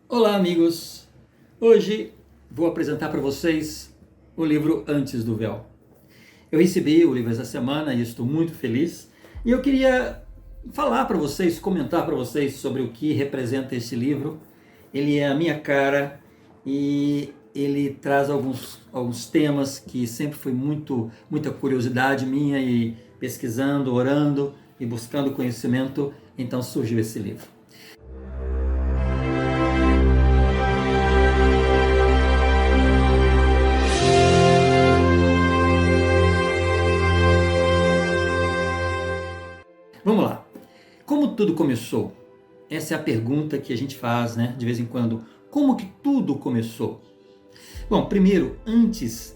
Olá, amigos! Hoje vou apresentar para vocês o livro Antes do Véu. Eu recebi o livro essa semana e estou muito feliz. E eu queria falar para vocês, comentar para vocês sobre o que representa esse livro. Ele é a minha cara e ele traz alguns temas que sempre foi muita curiosidade minha, e pesquisando, orando e buscando conhecimento, então surgiu esse livro. Vamos lá. Como tudo começou? Essa é a pergunta que a gente faz, né, de vez em quando. Como que tudo começou? Bom, primeiro, antes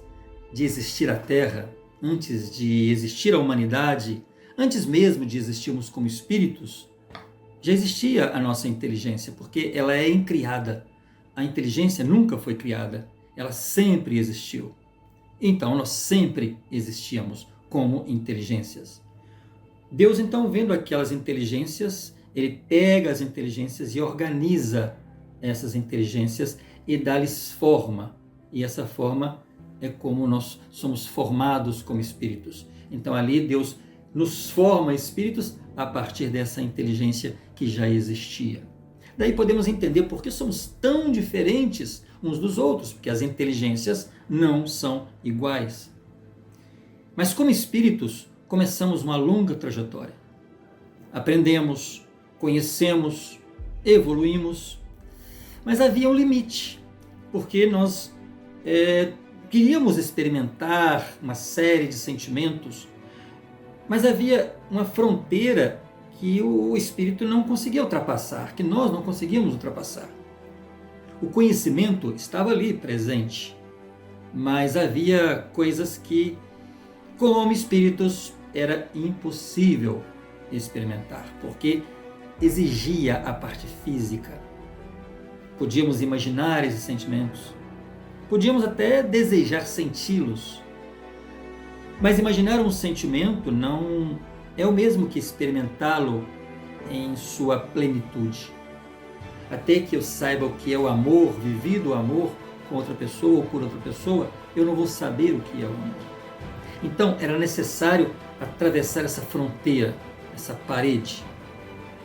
de existir a Terra, antes de existir a humanidade, antes mesmo de existirmos como espíritos, já existia a nossa inteligência, porque ela é incriada. A inteligência nunca foi criada, ela sempre existiu. Então, nós sempre existíamos como inteligências. Deus, então, vendo aquelas inteligências, ele pega as inteligências e organiza essas inteligências e dá-lhes forma. E essa forma é como nós somos formados como espíritos. Então, ali Deus nos forma espíritos a partir dessa inteligência que já existia. Daí podemos entender por que somos tão diferentes uns dos outros, porque as inteligências não são iguais. Mas como espíritos, começamos uma longa trajetória. Aprendemos, conhecemos, evoluímos, mas havia um limite, porque nós queríamos experimentar uma série de sentimentos, mas havia uma fronteira que o espírito não conseguia ultrapassar, que nós não conseguíamos ultrapassar. O conhecimento estava ali presente, mas havia coisas que, como espíritos, era impossível experimentar, porque exigia a parte física. Podíamos imaginar esses sentimentos, podíamos até desejar senti-los, mas imaginar um sentimento não é o mesmo que experimentá-lo em sua plenitude. Até que eu saiba o que é o amor, vivido o amor com outra pessoa ou por outra pessoa, eu não vou saber o que é o amor. Então, era necessário atravessar essa fronteira, essa parede.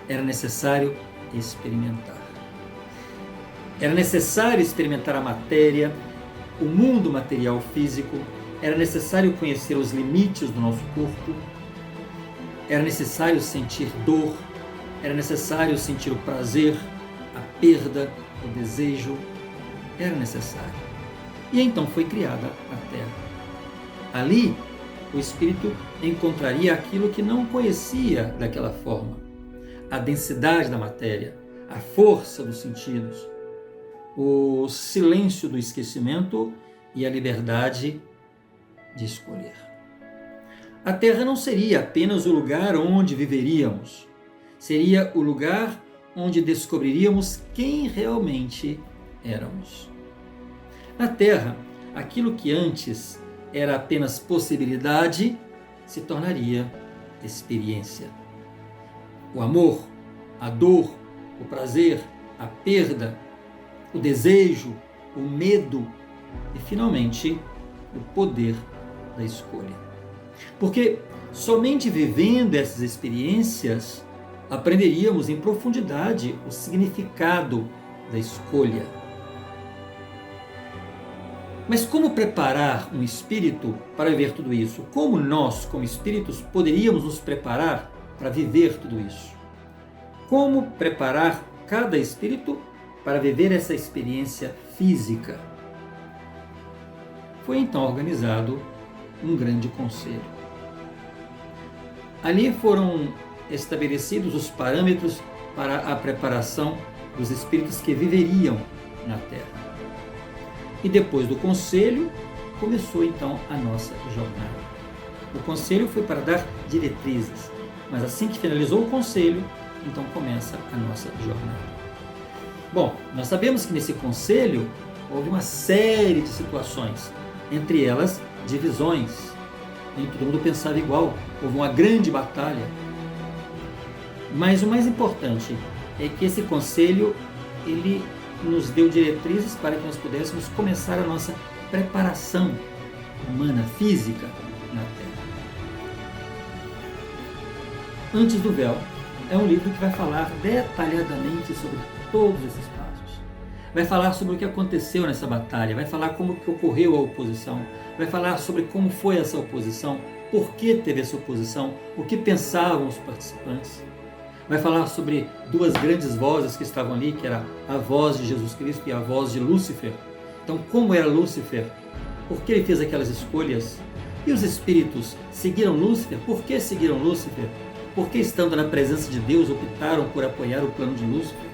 Era necessário experimentar. Era necessário experimentar a matéria, o mundo material físico. Era necessário conhecer os limites do nosso corpo. Era necessário sentir dor. Era necessário sentir o prazer, a perda, o desejo. Era necessário. E então foi criada a Terra. Ali, o espírito encontraria aquilo que não conhecia daquela forma: a densidade da matéria, a força dos sentidos, o silêncio do esquecimento e a liberdade de escolher. A Terra não seria apenas o lugar onde viveríamos, seria o lugar onde descobriríamos quem realmente éramos. Na Terra, aquilo que antes era apenas possibilidade, se tornaria experiência. O amor, a dor, o prazer, a perda, o desejo, o medo e, finalmente, o poder da escolha. Porque somente vivendo essas experiências aprenderíamos em profundidade o significado da escolha. Mas como preparar um espírito para viver tudo isso? Como nós, como espíritos, poderíamos nos preparar para viver tudo isso? Como preparar cada espírito para viver essa experiência física? Foi então organizado um grande conselho. Ali foram estabelecidos os parâmetros para a preparação dos espíritos que viveriam na Terra. E depois do conselho, começou então a nossa jornada. O conselho foi para dar diretrizes, mas assim que finalizou o conselho, então começa a nossa jornada. Bom, nós sabemos que nesse conselho houve uma série de situações, entre elas divisões. Nem todo mundo pensava igual, houve uma grande batalha. Mas o mais importante é que esse conselho, ele nos deu diretrizes para que nós pudéssemos começar a nossa preparação humana, física, na Terra. Antes do Véu é um livro que vai falar detalhadamente sobre todos esses passos. Vai falar sobre o que aconteceu nessa batalha, vai falar como que ocorreu a oposição, vai falar sobre como foi essa oposição, por que teve essa oposição, o que pensavam os participantes. Vai falar sobre duas grandes vozes que estavam ali, que era a voz de Jesus Cristo e a voz de Lúcifer. Então, como era Lúcifer? Por que ele fez aquelas escolhas? E os espíritos seguiram Lúcifer? Por que seguiram Lúcifer? Por que, estando na presença de Deus, optaram por apoiar o plano de Lúcifer?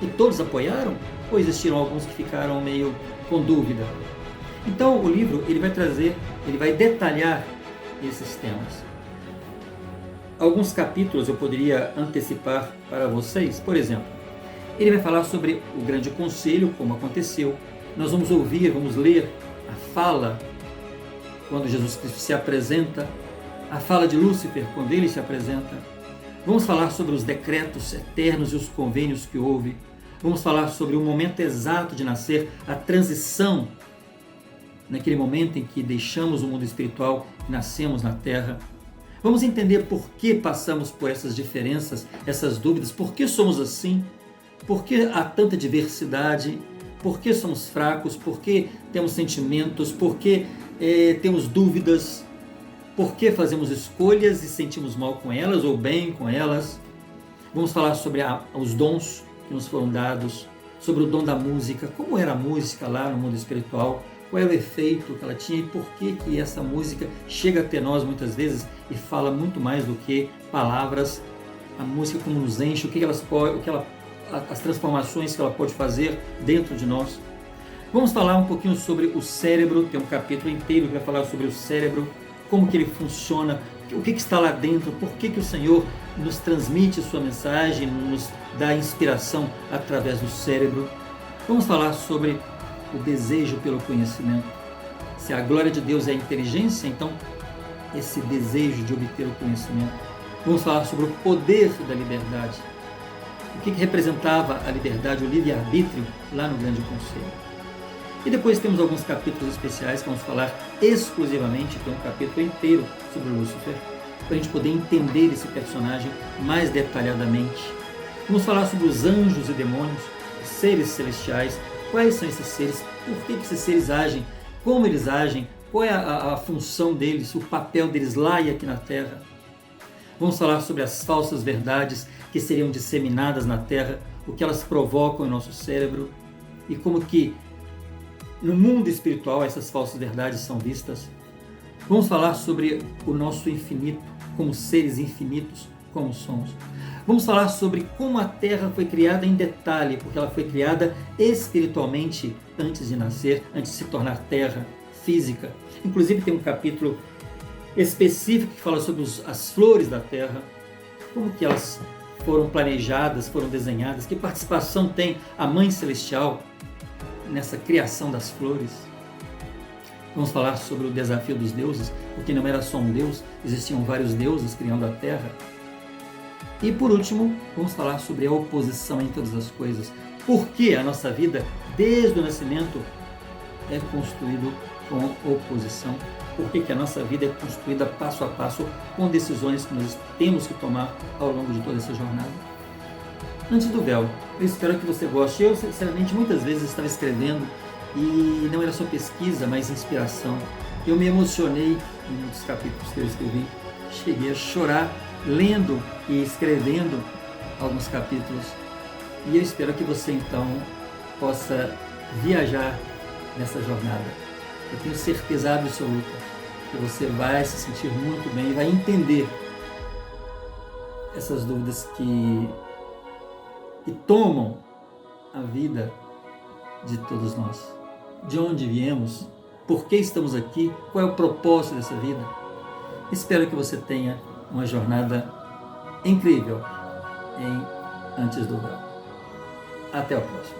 E todos apoiaram? Ou existiram alguns que ficaram meio com dúvida? Então, o livro ele vai detalhar esses temas. Alguns capítulos eu poderia antecipar para vocês. Por exemplo, ele vai falar sobre o grande conselho, como aconteceu. Nós vamos ouvir, vamos ler a fala quando Jesus Cristo se apresenta, a fala de Lúcifer quando ele se apresenta. Vamos falar sobre os decretos eternos e os convênios que houve. Vamos falar sobre o momento exato de nascer, a transição, naquele momento em que deixamos o mundo espiritual e nascemos na Terra. Vamos entender por que passamos por essas diferenças, essas dúvidas, por que somos assim, por que há tanta diversidade, por que somos fracos, por que temos sentimentos, por que temos dúvidas, por que fazemos escolhas e sentimos mal com elas ou bem com elas. Vamos falar sobre os dons que nos foram dados, sobre o dom da música, como era a música lá no mundo espiritual, qual é o efeito que ela tinha e por que essa música chega até nós muitas vezes e fala muito mais do que palavras. A música como nos enche, as transformações que ela pode fazer dentro de nós. Vamos falar um pouquinho sobre o cérebro, tem um capítulo inteiro que vai falar sobre o cérebro, como que ele funciona, o que está lá dentro, por que o Senhor nos transmite sua mensagem, nos dá inspiração através do cérebro. Vamos falar sobre o desejo pelo conhecimento. Se a glória de Deus é a inteligência, então esse desejo de obter o conhecimento. Vamos falar sobre o poder da liberdade. O que representava a liberdade, o livre-arbítrio lá no Grande Conselho. E depois temos alguns capítulos especiais que vamos falar exclusivamente, tem um capítulo inteiro sobre Lúcifer, para a gente poder entender esse personagem mais detalhadamente. Vamos falar sobre os anjos e demônios, os seres celestiais, quais são esses seres, por que esses seres agem, como eles agem, qual é a função deles, o papel deles lá e aqui na Terra. Vamos falar sobre as falsas verdades que seriam disseminadas na Terra, o que elas provocam em nosso cérebro e como que no mundo espiritual essas falsas verdades são vistas. Vamos falar sobre o nosso infinito, como seres infinitos, como somos. Vamos falar sobre como a Terra foi criada em detalhe, porque ela foi criada espiritualmente antes de nascer, antes de se tornar Terra física. Inclusive tem um capítulo específico que fala sobre as flores da Terra, como que elas foram planejadas, foram desenhadas, que participação tem a Mãe Celestial nessa criação das flores. Vamos falar sobre o desafio dos deuses, porque não era só um deus, existiam vários deuses criando a Terra. E por último, vamos falar sobre a oposição em todas as coisas. Por que a nossa vida, desde o nascimento, é construída com oposição? Por que a nossa vida é construída passo a passo com decisões que nós temos que tomar ao longo de toda essa jornada? Antes do véu, eu espero que você goste. Eu, sinceramente, muitas vezes estava escrevendo e não era só pesquisa, mas inspiração. Eu me emocionei em muitos capítulos que eu escrevi. Cheguei a chorar lendo e escrevendo alguns capítulos. E eu espero que você, então, possa viajar nessa jornada. Eu tenho certeza absoluta que você vai se sentir muito bem e vai entender essas dúvidas que tomam a vida de todos nós. De onde viemos? Por que estamos aqui? Qual é o propósito dessa vida? Espero que você tenha uma jornada incrível em Antes do Véu. Até a próxima.